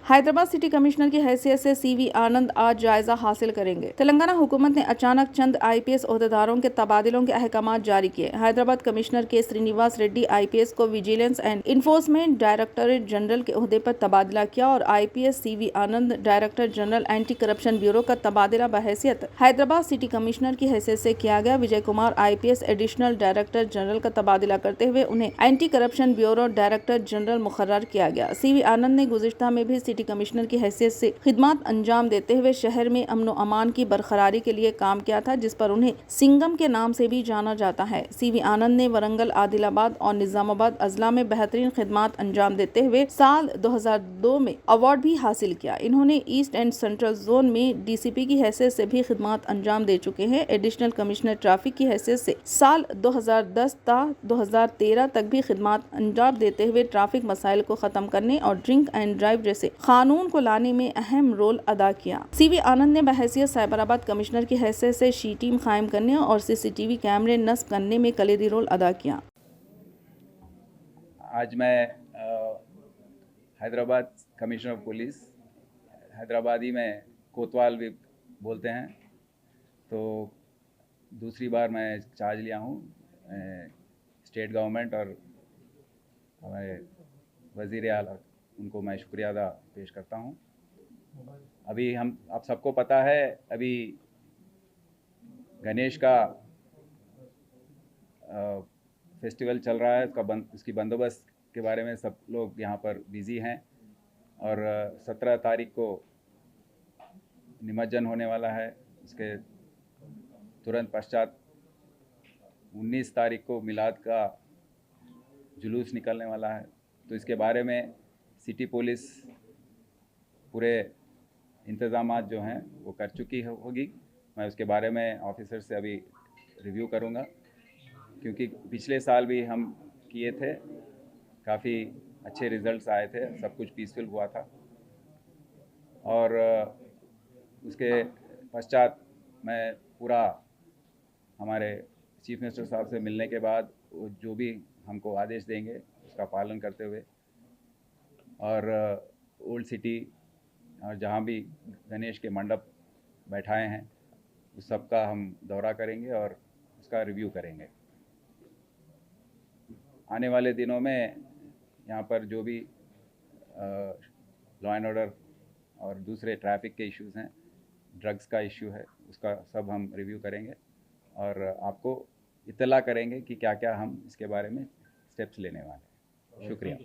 Hyderabad city commissioner की हैसियत से सीवी आनंद आज जायजा हासिल करेंगे। तेलंगाना हुकूमत ने अचानक चंद आईपीएस ओहदेदारों के तबादलों के अहकाम जारी किए। Hyderabad commissioner K Srinivas Reddy IPS को vigilance and enforcement directorate general के ओहदे पर तबादला किया और IPS CV Anand director general anti corruption bureau का तबादला बहैसियत हैदराबाद सिटी कमिश्नर की हैसियत से किया गया। Vijay Kumar IPS additional director general का तबादला करते हुए उन्हें anti corruption bureau director general मुकर्रर किया गया। सीवी आनंद ने गुज़िश्ता में भी सिटी कमिश्नर की हैसियत से खिदमत अंजाम देते हुए शहर में अमन अमान की बरकरारी के लिए काम किया था, जिस पर उन्हें सिंगम के नाम से भी जाना जाता है। सीवी आनंद ने वरंगल, आदिलाबाद और निजामाबाद अजला में बेहतरीन खिदमत अंजाम देते हुए साल 2002 में अवार्ड भी हासिल किया। इन्होंने ईस्ट एंड सेंट्रल जोन में डीसीपी की हैसियत से भी खिदमत अंजाम दे चुके हैं। एडिशनल कमिश्नर ट्रैफिक की हैसियत से साल 2010 ता 2013 तक भी खिदमत अंजाम देते हुए ट्रैफिक मसाइल को खत्म करने और ड्रिंक एंड ड्राइव जैसे कानून को लाने में अहम रोल अदा किया। सीवी आनंद ने बहैसियत साइबराबाद कमिश्नर की हैसियत से शी टीम कायम करने और सीसीटीवी कैमरे नस्ब करने में कलीदी रोल अदा किया। आज मैं Hyderabad commissioner of police, Hyderabadi में कोतवाल भी बोलते हैं, तो दूसरी बार मैं चार्ज लिया हूँ। स्टेट गवर्नमेंट और हमारे वज़ीर आला, उनको मैं शुक्रिया अदा पेश करता हूँ। अभी आप सबको पता है, अभी गणेश का फेस्टिवल चल रहा है, उसकी बंदोबस्त के बारे में सब लोग यहाँ पर बिज़ी हैं और 17 तारीख को निमज्जन होने वाला है। उसके तुरंत पश्चात 19 तारीख को मिलाद का जुलूस निकलने वाला है। तो इसके बारे में सिटी पुलिस पूरे इंतज़ामात जो हैं वो कर चुकी होगी। मैं उसके बारे में ऑफिसर से अभी रिव्यू करूँगा, क्योंकि पिछले साल भी हम किए थे, काफ़ी अच्छे रिज़ल्ट्स आए थे, सब कुछ पीसफुल हुआ था। और उसके पश्चात मैं पूरा हमारे चीफ मिनिस्टर साहब से मिलने के बाद वो जो भी हमको आदेश देंगे उसका पालन करते हुए और ओल्ड सिटी और जहाँ भी गणेश के मंडप बैठाए हैं उस सब का हम दौरा करेंगे और उसका रिव्यू करेंगे। आने वाले दिनों में यहाँ पर जो भी लॉ एंड ऑर्डर और दूसरे ट्रैफिक के इश्यूज़ हैं, ड्रग्स का इश्यू है, उसका सब हम रिव्यू करेंगे और आपको इत्तला करेंगे कि क्या क्या हम इसके बारे में स्टेप्स लेने वाले हैं। शुक्रिया।